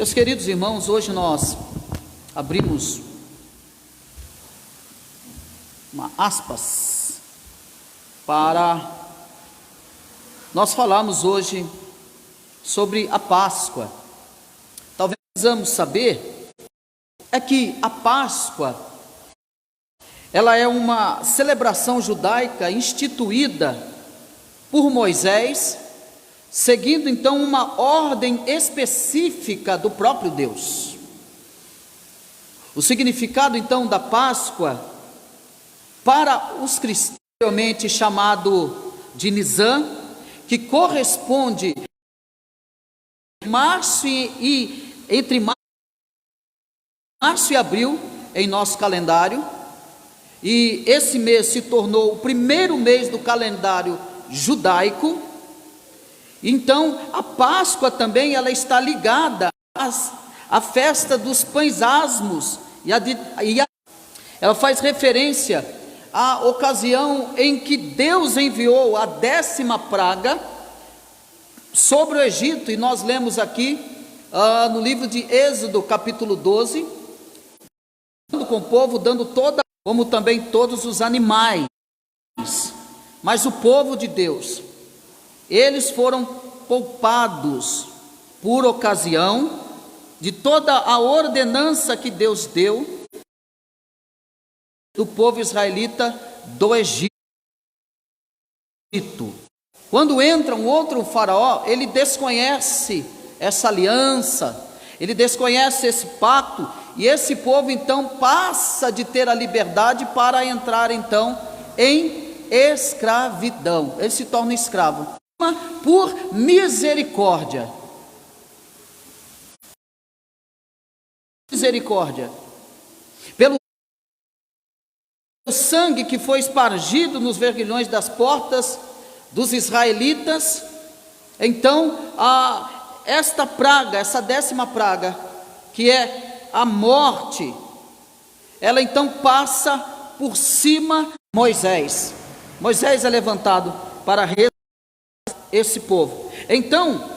Meus queridos irmãos, hoje nós abrimos uma aspas para nós falarmos hoje sobre a Páscoa. Talvez precisamos saber é que a Páscoa ela é uma celebração judaica instituída por Moisés, seguindo então uma ordem específica do próprio Deus. O significado então da Páscoa para os cristãos, chamado de Nisan, que corresponde entre março e abril em nosso calendário, e esse mês se tornou o primeiro mês do calendário judaico. Então a Páscoa também ela está ligada à festa dos pães asmos, ela faz referência à ocasião em que Deus enviou a 10ª praga sobre o Egito, e nós lemos aqui no livro de Êxodo capítulo 12, com o povo, dando como também todos os animais, mas o povo de Deus, eles foram poupados por ocasião de toda a ordenança que Deus deu do povo israelita do Egito. Quando entra um outro faraó, ele desconhece essa aliança, ele desconhece esse pacto, e esse povo então passa de ter a liberdade para entrar então em escravidão. Ele se torna escravo por misericórdia. Pelo sangue que foi espargido nos vergalhões das portas dos israelitas, então esta praga, essa 10ª praga, que é a morte, ela então passa por cima de Moisés. Moisés é levantado para resgatar esse povo. Então,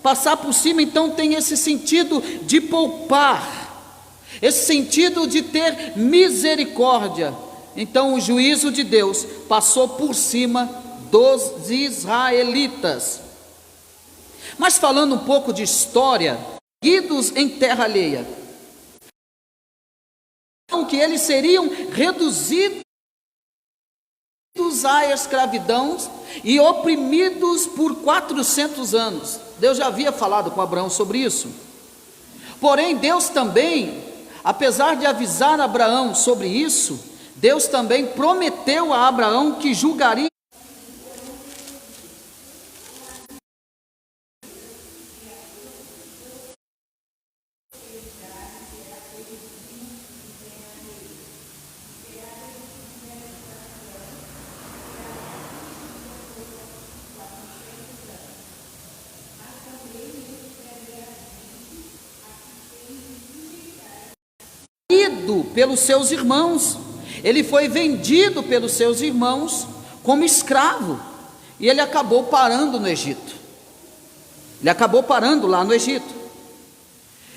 passar por cima então tem esse sentido de poupar, esse sentido de ter misericórdia. Então o juízo de Deus passou por cima dos israelitas. Mas falando um pouco de história, idos em terra alheia, que eles seriam reduzidos à escravidão e oprimidos por 400 anos. Deus já havia falado com Abraão sobre isso. Porém, Deus também, apesar de avisar Abraão sobre isso, Deus também prometeu a Abraão que julgaria pelos seus irmãos. Ele foi vendido pelos seus irmãos como escravo, e ele acabou parando no Egito. Ele acabou parando lá no Egito.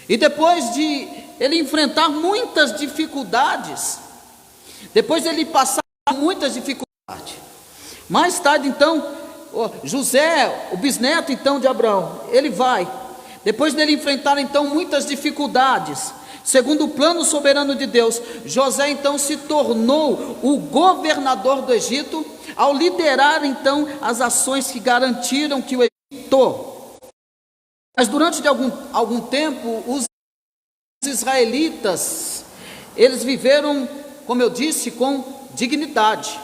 E depois de ele enfrentar muitas dificuldades, depois de ele passar muitas dificuldades, mais tarde então, José, o bisneto então de Abraão, ele vai, depois dele enfrentar então muitas dificuldades, segundo o plano soberano de Deus, José então se tornou o governador do Egito, ao liderar então as ações que garantiram que o Egito. Mas durante algum tempo, os israelitas, eles viveram, como eu disse, com dignidade.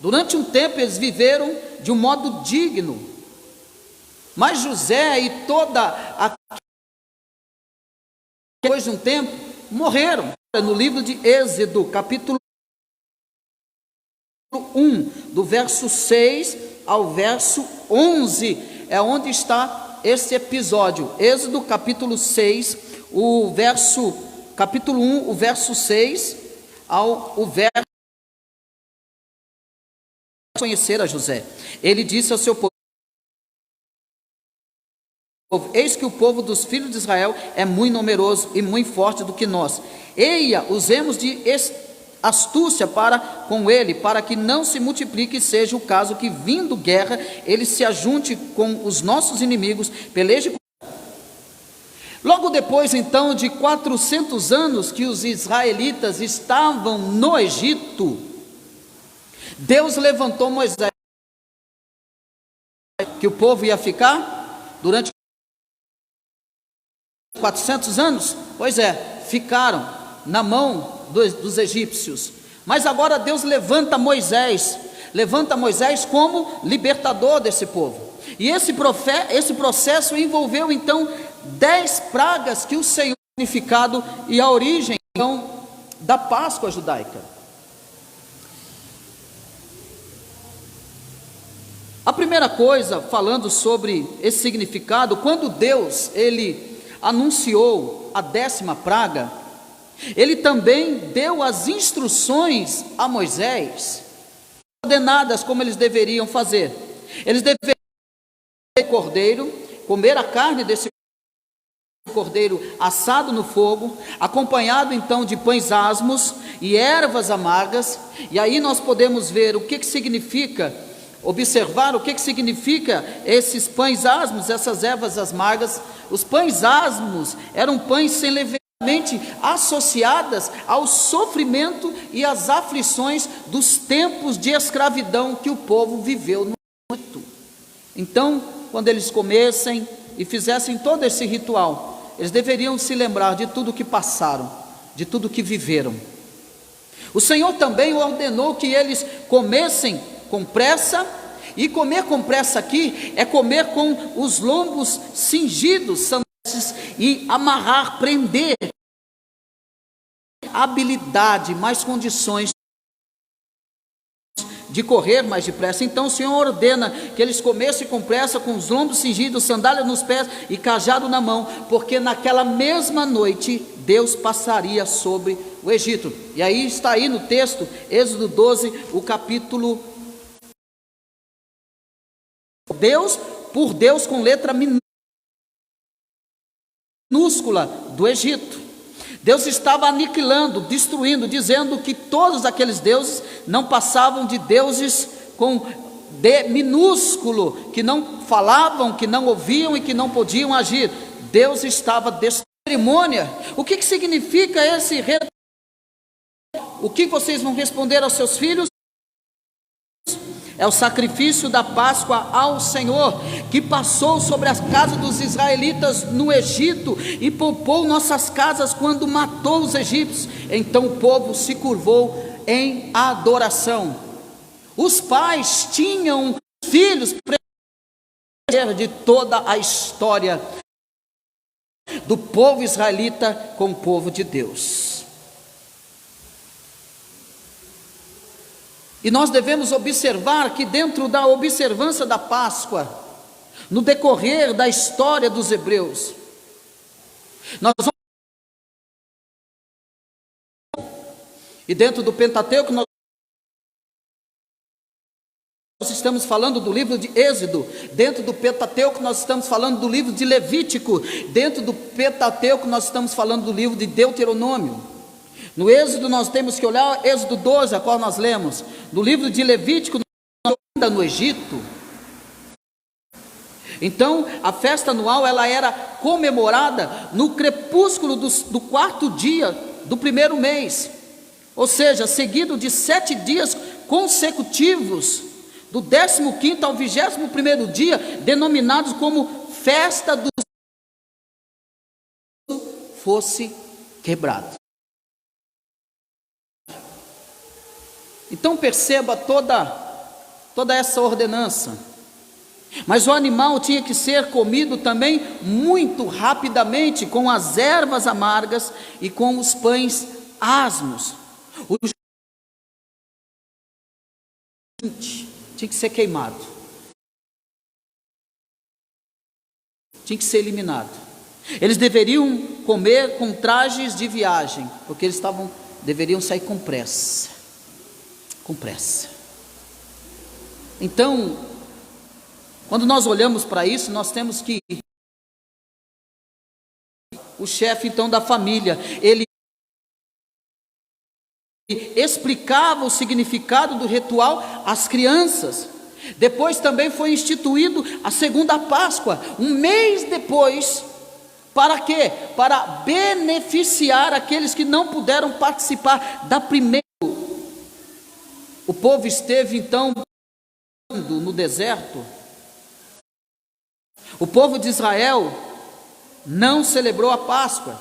Durante um tempo eles viveram de um modo digno. Mas José e depois de um tempo, morreram. No livro de Êxodo, capítulo 1, do verso 6 ao verso 11, é onde está esse episódio. Êxodo, capítulo 6, capítulo 1, o verso 6 ao verso. Conhecer a José. Ele disse ao seu povo: eis que o povo dos filhos de Israel é muito numeroso e muito forte do que nós. Eia, usemos de astúcia para com ele, para que não se multiplique, seja o caso que, vindo guerra, ele se ajunte com os nossos inimigos, peleje com... Logo depois, então, de 400 anos que os israelitas estavam no Egito, Deus levantou Moisés, que o povo ia ficar durante 400 anos? Pois é, ficaram na mão dos egípcios. Mas agora Deus levanta Moisés como libertador desse povo. E esse processo envolveu então 10 pragas que o Senhor significado e a origem então da Páscoa judaica. A primeira coisa, falando sobre esse significado, quando Deus ele anunciou a 10ª praga, ele também deu as instruções a Moisés, ordenadas como eles deveriam fazer. Eles deveriam comer cordeiro, comer a carne desse cordeiro assado no fogo, acompanhado então de pães asmos e ervas amargas. E aí nós podemos ver o que significa, observar o que significa esses pães asmos, essas ervas amargas. Os pães asmos eram pães sem levedura, associadas ao sofrimento e às aflições dos tempos de escravidão que o povo viveu no Egito. Então, quando eles comessem e fizessem todo esse ritual, eles deveriam se lembrar de tudo que passaram, de tudo que viveram. O Senhor também ordenou que eles comessem com pressa, e comer com pressa aqui é comer com os lombos cingidos, e amarrar, prender, habilidade, mais condições de correr mais depressa. Então o Senhor ordena que eles comessem com pressa, com os lombos cingidos, sandálias nos pés e cajado na mão, porque naquela mesma noite Deus passaria sobre o Egito. E aí está aí no texto, Êxodo 12, o capítulo. Deus com letra minúscula do Egito. Deus estava aniquilando, destruindo, dizendo que todos aqueles deuses não passavam de deuses com D minúsculo, que não falavam, que não ouviam e que não podiam agir. Deus estava destruindo a cerimônia. O que significa esse rito? O que vocês vão responder aos seus filhos? É o sacrifício da Páscoa ao Senhor, que passou sobre as casas dos israelitas no Egito e poupou nossas casas quando matou os egípcios. Então o povo se curvou em adoração. Os pais tinham filhos de toda a história do povo israelita com o povo de Deus. E nós devemos observar que dentro da observância da Páscoa, no decorrer da história dos hebreus, nós vamos... E dentro do Pentateuco nós estamos falando do livro de Êxodo, dentro do Pentateuco nós estamos falando do livro de Levítico, dentro do Pentateuco nós estamos falando do livro de Deuteronômio. No Êxodo nós temos que olhar Êxodo 12, a qual nós lemos. No livro de Levítico, ainda no Egito. Então, a festa anual, ela era comemorada no crepúsculo do 4º dia do 1º mês. Ou seja, seguido de 7 dias consecutivos, do 15º ao 21º dia, denominados como festa do fosse quebrado. Então perceba toda essa ordenança. Mas o animal tinha que ser comido também muito rapidamente, com as ervas amargas e com os pães asmos. O tinha que ser queimado, tinha que ser eliminado. Eles deveriam comer com trajes de viagem, porque eles deveriam sair com pressa. Com pressa. Então, quando nós olhamos para isso, nós temos que o chefe então da família. Ele explicava o significado do ritual às crianças. Depois também foi instituído a segunda Páscoa, um mês depois. Para quê? Para beneficiar aqueles que não puderam participar da primeira. O povo esteve então no deserto. O povo de Israel não celebrou a Páscoa.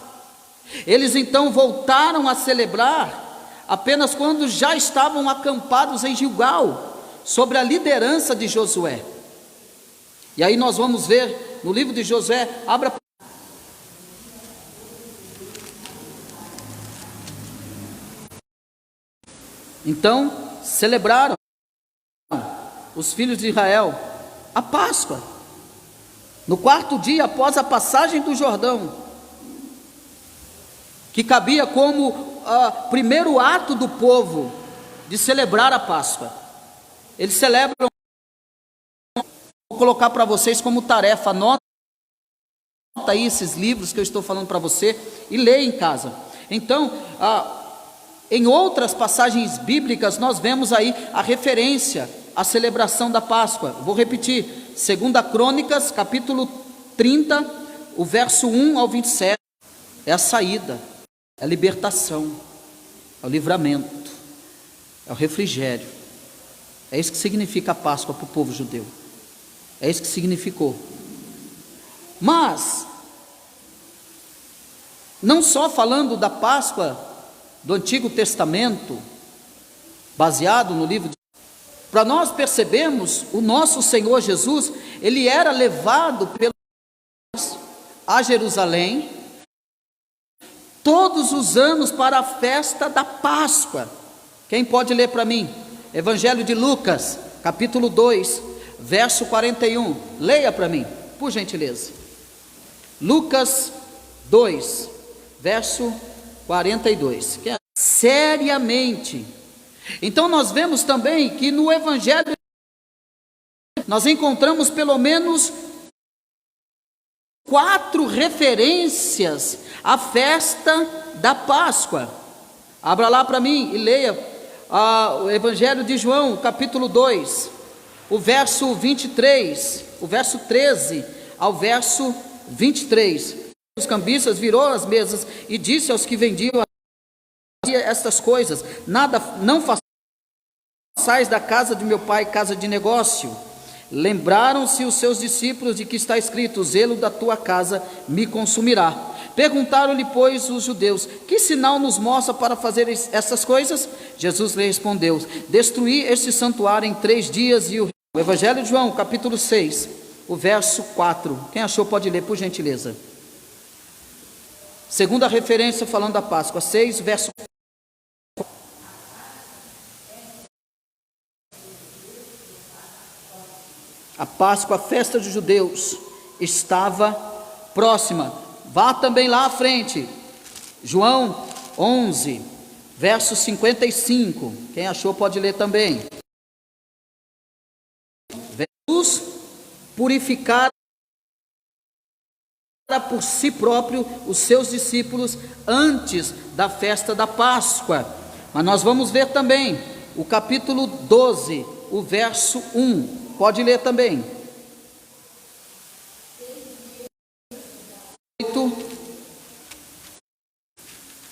Eles então voltaram a celebrar apenas quando já estavam acampados em Gilgal, sobre a liderança de Josué. E aí nós vamos ver no livro de Josué, abra. Então celebraram os filhos de Israel a Páscoa, no quarto dia após a passagem do Jordão, que cabia como primeiro ato do povo de celebrar a Páscoa. Eles celebram, vou colocar para vocês como tarefa, anota aí esses livros que eu estou falando para você e leia em casa. Então, em outras passagens bíblicas nós vemos aí a referência à celebração da Páscoa. Vou repetir, 2 Crônicas, capítulo 30, o verso 1 ao 27, é a saída, é a libertação, é o livramento, é o refrigério. É isso que significa a Páscoa para o povo judeu. É isso que significou. Mas, não só falando da Páscoa do Antigo Testamento, baseado no livro de... Para nós percebermos, o nosso Senhor Jesus, ele era levado a Jerusalém todos os anos para a festa da Páscoa. Quem pode ler para mim? Evangelho de Lucas, capítulo 2, verso 41. Leia para mim, por gentileza. Lucas 2, verso 42. Seriamente. Então nós vemos também que no Evangelho nós encontramos pelo menos 4 referências à festa da Páscoa. Abra lá para mim e leia o Evangelho de João, capítulo 2, o verso 23, o verso 13 ao verso 23. Os cambistas virou as mesas e disse aos que vendiam estas coisas: nada, não façais da casa de meu pai casa de negócio. Lembraram-se os seus discípulos de que está escrito: o zelo da tua casa me consumirá. Perguntaram-lhe, pois, os judeus: que sinal nos mostra para fazer essas coisas? Jesus lhe respondeu: destruir este santuário em 3 dias. E o Evangelho de João, capítulo 6, o verso 4. Quem achou pode ler, por gentileza. Segunda referência falando da Páscoa, 6, verso 4. A Páscoa, a festa dos judeus, estava próxima. Vá também lá à frente, João 11, verso 55, quem achou pode ler também. Jesus purificara por si próprio os seus discípulos antes da festa da Páscoa. Mas nós vamos ver também o capítulo 12, o verso 1, pode ler também.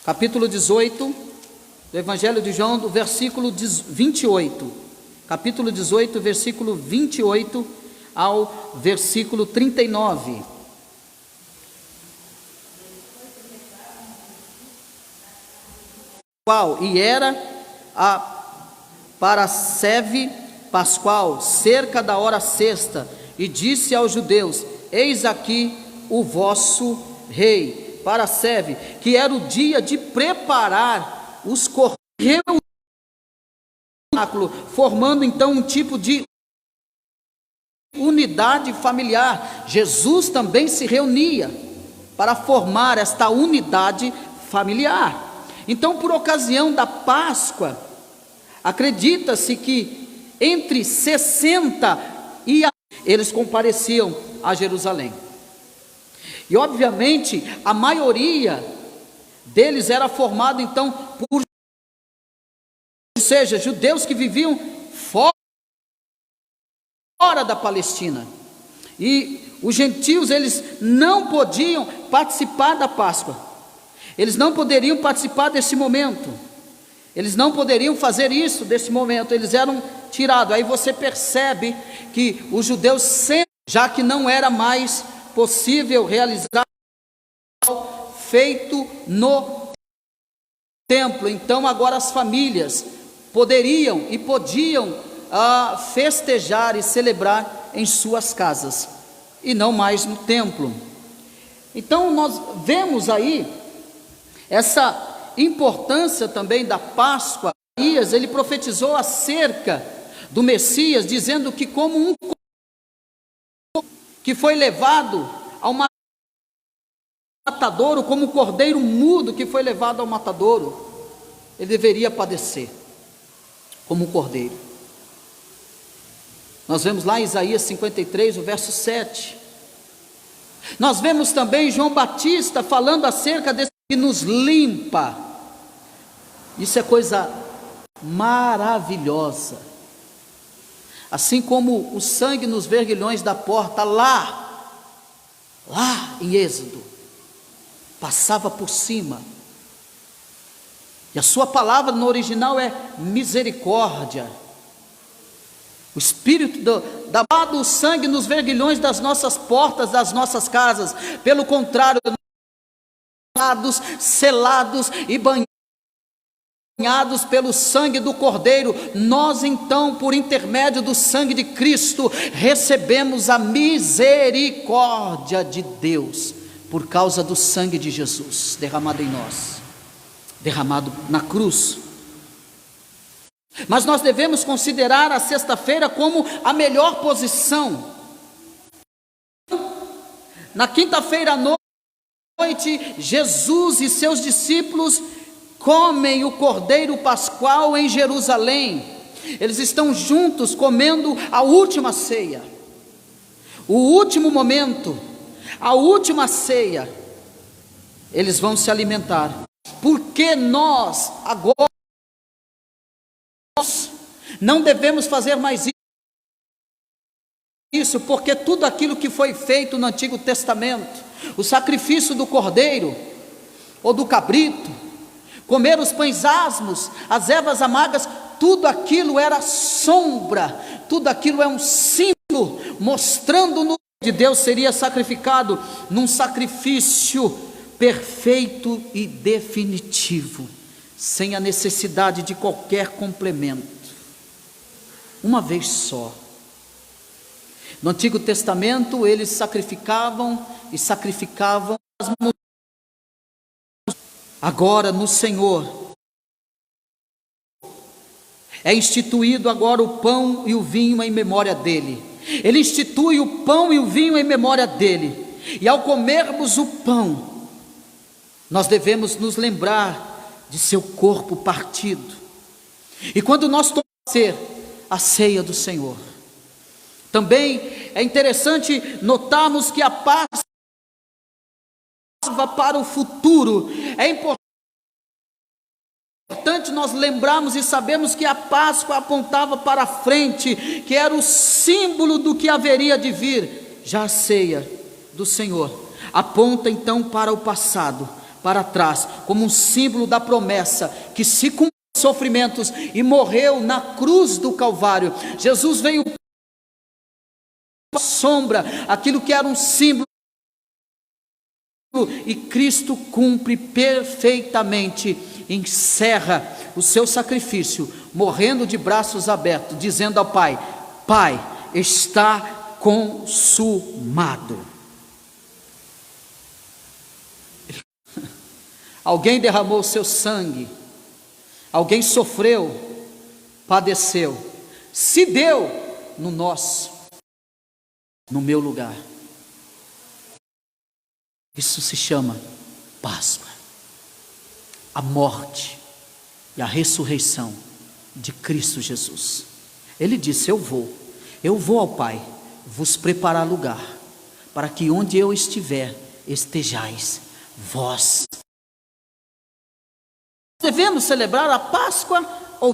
Capítulo 18 do Evangelho de João, do versículo 28. Capítulo 18, versículo 28 ao versículo 39. E era a Parasceve Pascual, cerca da hora sexta, e disse aos judeus: eis aqui o vosso rei. Parasceve, que era o dia de preparar os cordeiros, formando então um tipo de unidade familiar. Jesus também se reunia para formar esta unidade familiar. Então, por ocasião da Páscoa, acredita-se que entre 60 e eles compareciam a Jerusalém. E obviamente a maioria deles era formado então por, ou seja, judeus que viviam fora da Palestina. E os gentios, eles não podiam participar da Páscoa. Eles não poderiam participar desse momento. Eles não poderiam fazer isso desse momento. Eles eram tirados. Aí você percebe que os judeus sempre, já que não era mais possível realizar feito no templo, então agora as famílias poderiam e podiam festejar e celebrar em suas casas e não mais no templo. Então nós vemos aí essa importância também da Páscoa. Isaías, ele profetizou acerca do Messias, dizendo que como um que foi levado ao matadouro, como um cordeiro mudo que foi levado ao matadouro, ele deveria padecer como um cordeiro. Nós vemos lá em Isaías 53, o verso 7. Nós vemos também João Batista falando acerca desse que nos limpa. Isso é coisa maravilhosa. Assim como o sangue nos verguilhões da porta, lá em Êxodo, passava por cima. E a sua palavra no original é misericórdia. O Espírito do sangue nos verguilhões das nossas portas, das nossas casas. Pelo contrário, selados e banhados pelo sangue do Cordeiro, nós então, por intermédio do sangue de Cristo, recebemos a misericórdia de Deus, por causa do sangue de Jesus, derramado em nós, derramado na cruz. Mas nós devemos considerar a sexta-feira como a melhor posição. Na quinta-feira à noite, Jesus e seus discípulos comem o cordeiro pascual em Jerusalém. Eles estão juntos comendo a última ceia, o último momento, a última ceia. Eles vão se alimentar, porque nós agora não devemos fazer mais isso, porque tudo aquilo que foi feito no Antigo Testamento, o sacrifício do cordeiro ou do cabrito, comer os pães asmos, as ervas amargas, tudo aquilo era sombra, tudo aquilo é um símbolo, mostrando-nos que Deus seria sacrificado num sacrifício perfeito e definitivo, sem a necessidade de qualquer complemento, uma vez só. No Antigo Testamento eles sacrificavam e sacrificavam. Agora no Senhor é instituído agora o pão e o vinho em memória dele. Ele institui o pão e o vinho em memória dele. E ao comermos o pão, nós devemos nos lembrar de seu corpo partido. E quando nós tomamos a ceia do Senhor, também é interessante notarmos que a Páscoa para o futuro. É importante nós lembrarmos e sabermos que a Páscoa apontava para a frente, que era o símbolo do que haveria de vir. Já a ceia do Senhor aponta então para o passado, para trás, como um símbolo da promessa que se cumpriu os sofrimentos e morreu na cruz do Calvário. Jesus veio sombra, aquilo que era um símbolo, e Cristo cumpre perfeitamente, encerra o seu sacrifício, morrendo de braços abertos, dizendo ao Pai: Pai, está consumado. Alguém derramou o seu sangue, alguém sofreu, padeceu, se deu no nosso, no meu lugar. Isso se chama Páscoa, a morte e a ressurreição de Cristo Jesus. Ele disse: eu vou ao Pai vos preparar lugar, para que onde eu estiver, estejais vós. Devemos celebrar a Páscoa ou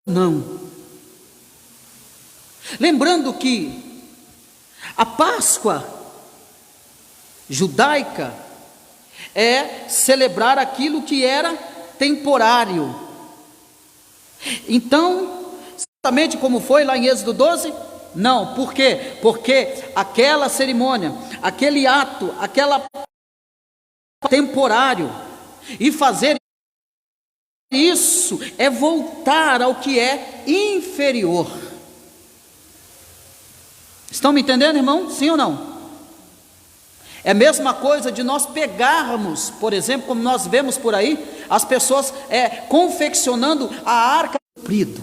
não? Lembrando que a Páscoa judaica é celebrar aquilo que era temporário. Então, exatamente como foi lá em Êxodo 12? Não, por quê? Porque aquela cerimônia, aquele ato, aquela temporário, e fazer isso é voltar ao que é inferior. Estão me entendendo, irmão? Sim ou não? É a mesma coisa de nós pegarmos, por exemplo, como nós vemos por aí, as pessoas confeccionando a arca comprido.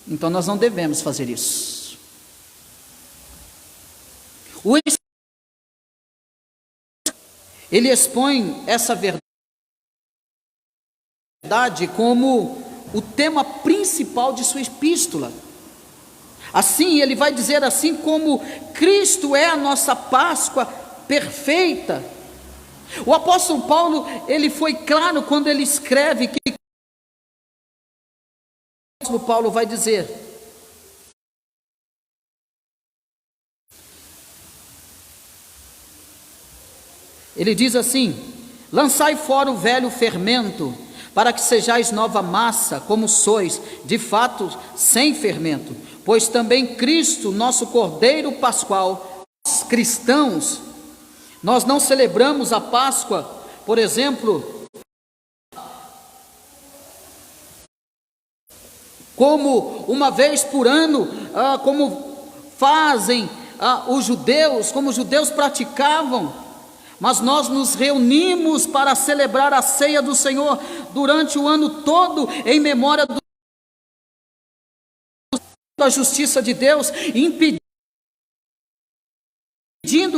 Então nós não devemos fazer isso. Ele expõe essa verdade como o tema principal de sua epístola. Assim, ele vai dizer assim como Cristo é a nossa Páscoa perfeita. O apóstolo Paulo, ele foi claro quando ele escreve que o apóstolo Paulo vai dizer: ele diz assim: lançai fora o velho fermento, para que sejais nova massa, como sois, de fato, sem fermento. Pois também Cristo, nosso Cordeiro Pascual, nós cristãos, nós não celebramos a Páscoa, por exemplo, como uma vez por ano, como fazem os judeus, como os judeus praticavam, mas nós nos reunimos para celebrar a ceia do Senhor durante o ano todo, em memória da justiça de Deus, impedindo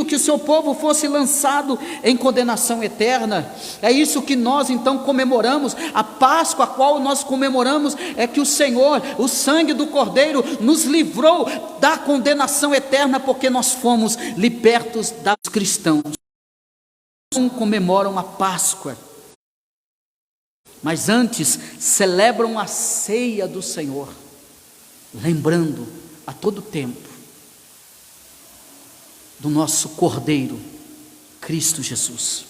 que o seu povo fosse lançado em condenação eterna. É isso que nós então comemoramos. A Páscoa a qual nós comemoramos é que o Senhor, o sangue do Cordeiro, nos livrou da condenação eterna, porque nós fomos libertos dos cristãos. Não comemoram a Páscoa, mas antes celebram a ceia do Senhor, lembrando a todo tempo do nosso Cordeiro, Cristo Jesus.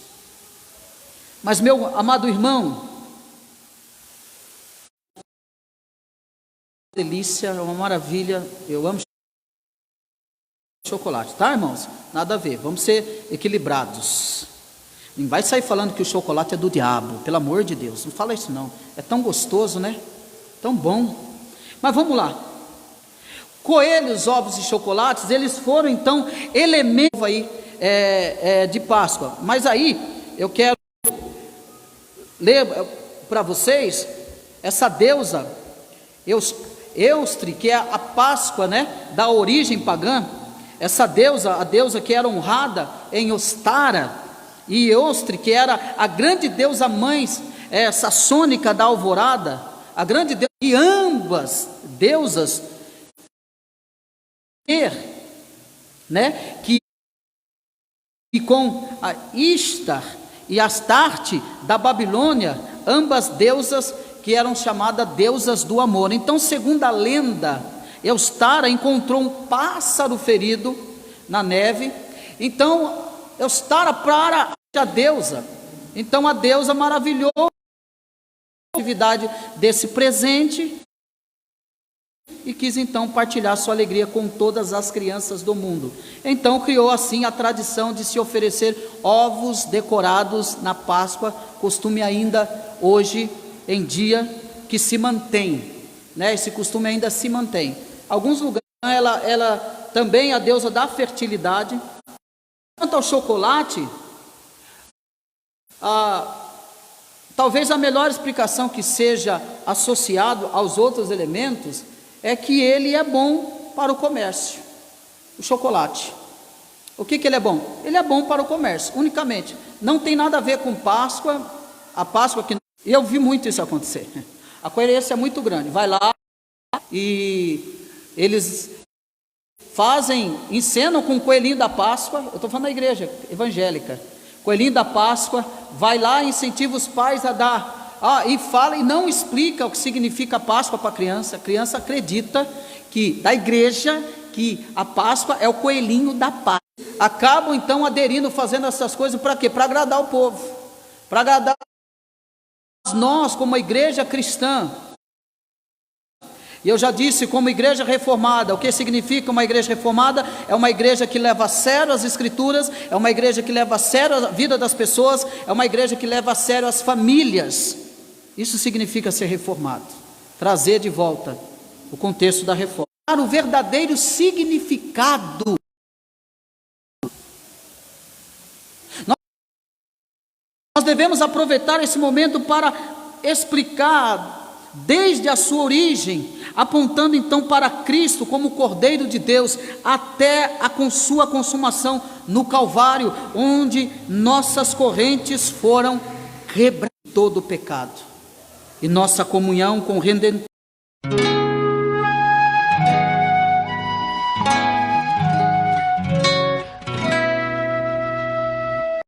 Mas, meu amado irmão, delícia, é uma maravilha, eu amo chocolate, tá, irmãos? Nada a ver, vamos ser equilibrados. Não vai sair falando que o chocolate é do diabo, pelo amor de Deus, não fala isso não, é tão gostoso, né? Tão bom. Mas vamos lá. Coelhos, ovos e chocolates, eles foram então elementos aí, de Páscoa. Mas aí eu quero ler para vocês essa deusa Eustre, que é a Páscoa, né, da origem pagã. Essa deusa, a deusa que era honrada em Ostara, e Eustre, que era a grande deusa mãe saxônica da alvorada, a grande deusa, e ambas deusas, né, que com a Ishtar e Astarte da Babilônia, ambas deusas que eram chamadas deusas do amor. Então, segundo a lenda, Eustara encontrou um pássaro ferido na neve. Então, Eustara para a deusa. Então, a deusa maravilhou a atividade desse presente e quis então partilhar sua alegria com todas as crianças do mundo. Então criou assim a tradição de se oferecer ovos decorados na Páscoa, costume ainda hoje em dia que se mantém, né? Esse costume ainda se mantém. Alguns lugares ela também é a deusa da fertilidade. Quanto ao chocolate, talvez a melhor explicação que seja associado aos outros elementos é que ele é bom para o comércio. O chocolate, o que ele é bom? Ele é bom para o comércio, unicamente. Não tem nada a ver com Páscoa. A Páscoa que eu vi muito isso acontecer. A coerência é muito grande. Vai lá e eles encenam com o coelhinho da Páscoa. Eu estou falando da igreja evangélica. Coelhinho da Páscoa, vai lá e incentiva os pais a dar, e fala e não explica o que significa a Páscoa para a criança. A criança acredita que, da igreja, que a Páscoa é o coelhinho da Páscoa. Acabam então aderindo, fazendo essas coisas para quê? Para agradar o povo, para agradar nós como igreja cristã. E eu já disse, como igreja reformada, o que significa uma igreja reformada? É uma igreja que leva a sério as escrituras, é uma igreja que leva a sério a vida das pessoas, é uma igreja que leva a sério as famílias. Isso significa ser reformado, trazer de volta o contexto da reforma, o verdadeiro significado. Nós devemos aproveitar esse momento para explicar desde a sua origem, apontando então para Cristo como Cordeiro de Deus, até a sua consumação no Calvário, onde nossas correntes foram quebradas, todo o pecado, e nossa comunhão com o Redentor